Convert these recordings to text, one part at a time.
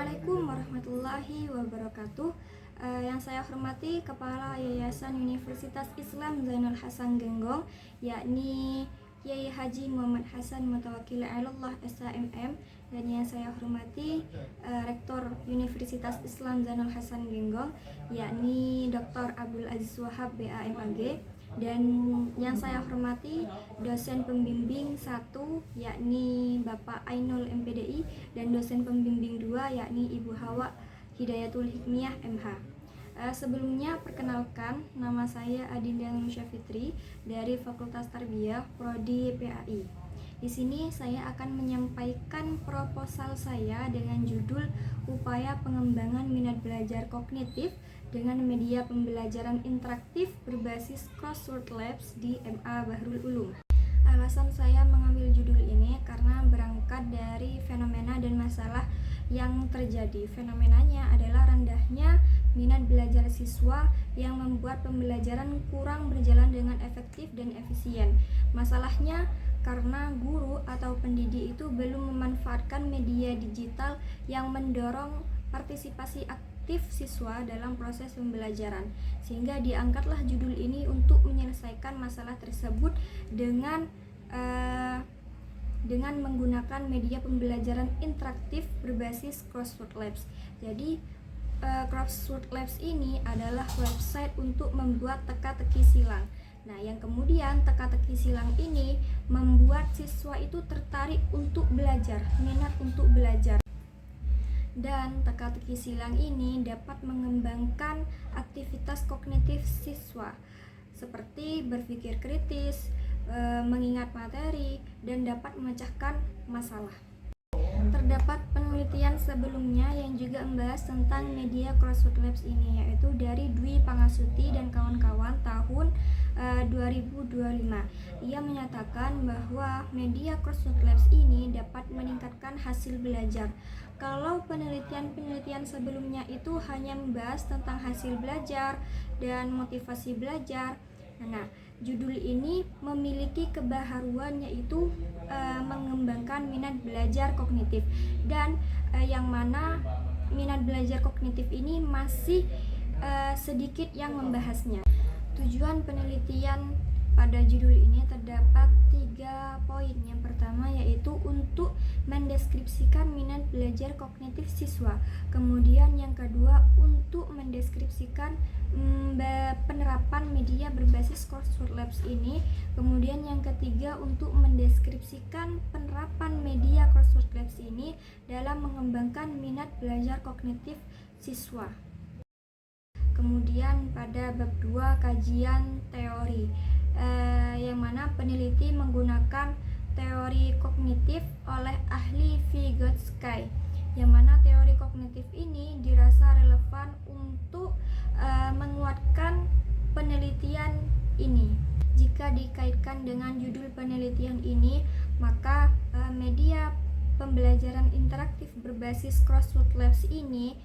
Assalamualaikum warahmatullahi wabarakatuh. Yang saya hormati Kepala Yayasan Universitas Islam Zainul Hasan Genggong, yakni Kiai Haji Muhammad Hasan Mutawakkil Alallah SHMM, dan yang saya hormati Rektor Universitas Islam Zainul Hasan Genggong, yakni Dr. Abdul Aziz Wahab BAMAG, dan yang saya hormati dosen pembimbing 1 yakni Bapak Ainul MPDI, dan dosen pembimbing 2 yakni Ibu Hawa Hidayatul Hikmiyah MH. Sebelumnya perkenalkan, nama saya Adinda Nurmusya Fitri dari Fakultas Tarbiyah Prodi PAI. Di sini saya akan menyampaikan proposal saya dengan judul Upaya Pengembangan Minat Belajar Kognitif dengan Media Pembelajaran Interaktif Berbasis Crossword Labs di MA Bahrul Ulum. Alasan saya mengambil judul ini karena berangkat dari fenomena dan masalah yang terjadi. Fenomenanya adalah rendahnya minat belajar siswa yang membuat pembelajaran kurang berjalan dengan efektif dan efisien. Masalahnya karena guru atau pendidik itu belum memanfaatkan media digital yang mendorong partisipasi aktif siswa dalam proses pembelajaran, sehingga diangkatlah judul ini untuk menyelesaikan masalah tersebut dengan menggunakan media pembelajaran interaktif berbasis Crossword Labs. Jadi Crossword Labs ini adalah website untuk membuat teka-teki silang. Nah, yang kemudian teka-teki silang ini membuat siswa itu tertarik untuk belajar, minat untuk belajar. Dan teka-teki silang ini dapat mengembangkan aktivitas kognitif siswa seperti berpikir kritis, mengingat materi, dan dapat memecahkan masalah. Terdapat penelitian sebelumnya yang juga membahas tentang media Crossword Labs ini, yaitu dari Dwi Pangasuti dan kawan-kawan tahun 2025. Ia menyatakan bahwa media Crossword Labs ini dapat meningkatkan hasil belajar. Kalau penelitian-penelitian sebelumnya itu hanya membahas tentang hasil belajar dan motivasi belajar, nah, judul ini memiliki kebaharuan, yaitu mengembangkan minat belajar kognitif, dan yang mana minat belajar kognitif ini masih sedikit yang membahasnya. Tujuan penelitian pada judul ini terdapat 3 poin. Yang pertama yaitu untuk mendeskripsikan minat belajar kognitif siswa. Kemudian yang kedua untuk mendeskripsikan penerapan media berbasis Crossword Labs ini. Kemudian yang ketiga untuk mendeskripsikan penerapan media Crossword Labs ini dalam mengembangkan minat belajar kognitif siswa. Kemudian pada bab 2 kajian teori, yang mana peneliti menggunakan teori kognitif oleh ahli Vygotsky, yang mana teori kognitif ini dirasa relevan untuk menguatkan penelitian ini. Jika dikaitkan dengan judul penelitian ini, maka media pembelajaran interaktif berbasis Crossword Labs ini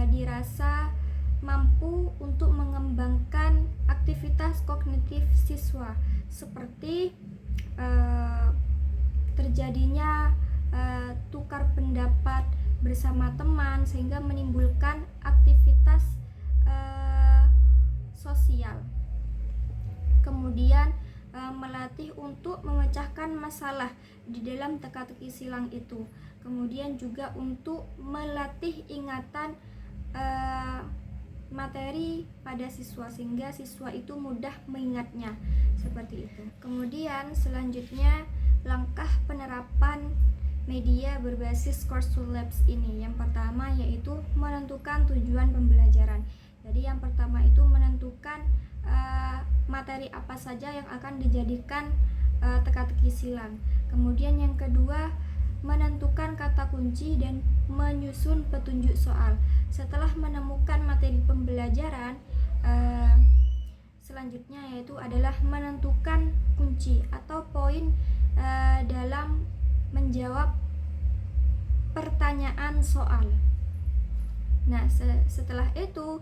dirasa mampu untuk mengembangkan aktivitas kognitif siswa, seperti terjadinya tukar pendapat bersama teman, sehingga menimbulkan aktivitas sosial. Kemudian melatih untuk memecahkan masalah di dalam teka-teki silang itu. Kemudian juga untuk melatih ingatan materi pada siswa, sehingga siswa itu mudah mengingatnya, seperti itu. Kemudian selanjutnya langkah penerapan media berbasis Crossword Labs ini. Yang pertama yaitu menentukan tujuan pembelajaran. Jadi yang pertama itu menentukan materi apa saja yang akan dijadikan teka-teki silang. Kemudian yang kedua menentukan kata kunci dan menyusun petunjuk soal. Setelah menemukan materi pembelajaran, selanjutnya yaitu adalah menentukan kunci atau poin dalam menjawab pertanyaan soal. Nah, setelah itu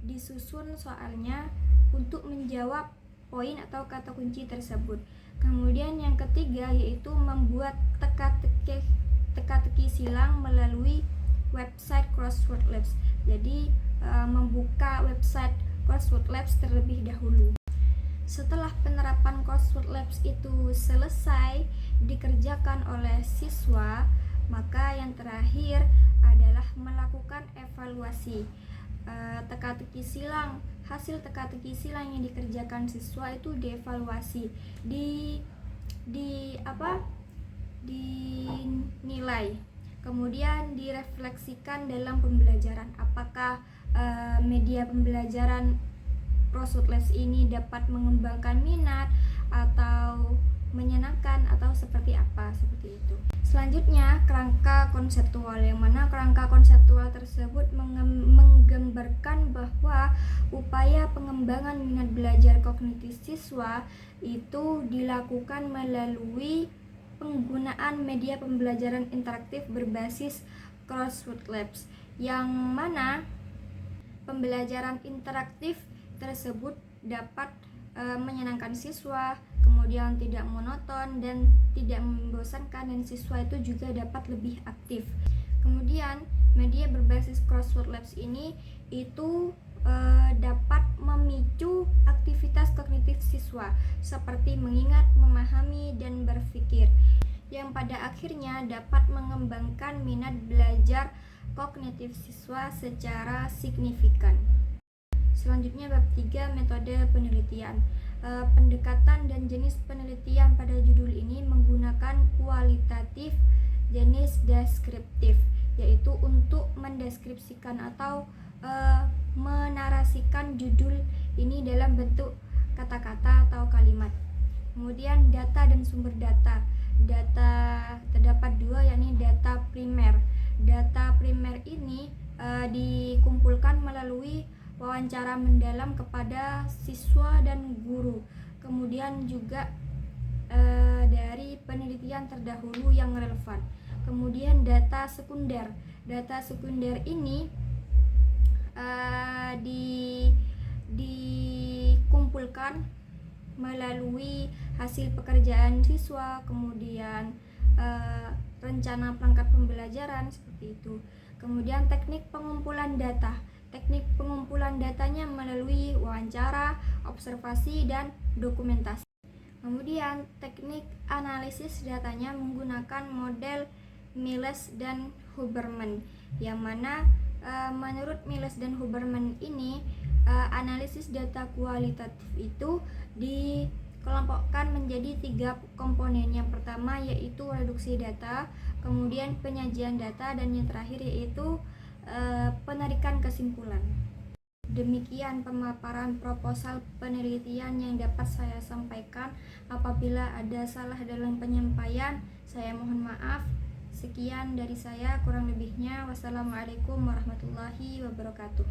disusun soalnya untuk menjawab poin atau kata kunci tersebut. Kemudian yang ketiga yaitu membuat teka-teki teka-teki silang melalui website Crossword Labs. Jadi membuka website Crossword Labs terlebih dahulu. Setelah penerapan Crossword Labs itu selesai dikerjakan oleh siswa, maka yang terakhir adalah melakukan evaluasi. Teka-teki silang, hasil teka-teki silang yang dikerjakan siswa itu dievaluasi, dinilai, kemudian direfleksikan dalam pembelajaran. Apakah media pembelajaran Crossword Labs ini dapat mengembangkan minat atau menyenangkan atau seperti apa, seperti itu. Selanjutnya, kerangka konseptual, yang mana kerangka konseptual tersebut menggambarkan bahwa upaya pengembangan minat belajar kognitif siswa itu dilakukan melalui penggunaan media pembelajaran interaktif berbasis Crossword Labs, yang mana pembelajaran interaktif tersebut dapat menyenangkan siswa, kemudian tidak monoton dan tidak membosankan, dan siswa itu juga dapat lebih aktif. Kemudian media berbasis Crossword Labs ini itu dapat memicu aktivitas kognitif siswa seperti mengingat, memahami, dan berpikir, yang pada akhirnya dapat mengembangkan minat belajar kognitif siswa secara signifikan. Selanjutnya bab 3, metode penelitian. Pendekatan dan jenis penelitian pada judul ini menggunakan kualitatif, jenis deskriptif, yaitu untuk mendeskripsikan atau menarasikan judul ini dalam bentuk kata-kata atau kalimat. Kemudian data dan sumber data. Data terdapat dua, yakni data primer. Data primer ini dikumpulkan melalui wawancara mendalam kepada siswa dan guru, kemudian juga dari penelitian terdahulu yang relevan. Kemudian data sekunder. Data sekunder ini dikumpulkan melalui hasil pekerjaan siswa, kemudian rencana perangkat pembelajaran, seperti itu. Kemudian teknik pengumpulan data. Teknik pengumpulan datanya melalui wawancara, observasi, dan dokumentasi. Kemudian teknik analisis datanya menggunakan model Miles dan Huberman, yang mana menurut Miles dan Huberman ini analisis data kualitatif itu dikelompokkan menjadi 3 komponen. Yang pertama yaitu reduksi data, kemudian penyajian data, dan yang terakhir yaitu penarikan kesimpulan. Demikian pemaparan proposal penelitian yang dapat saya sampaikan. Apabila ada salah dalam penyampaian, saya mohon maaf. Sekian dari saya, kurang lebihnya wassalamualaikum warahmatullahi wabarakatuh.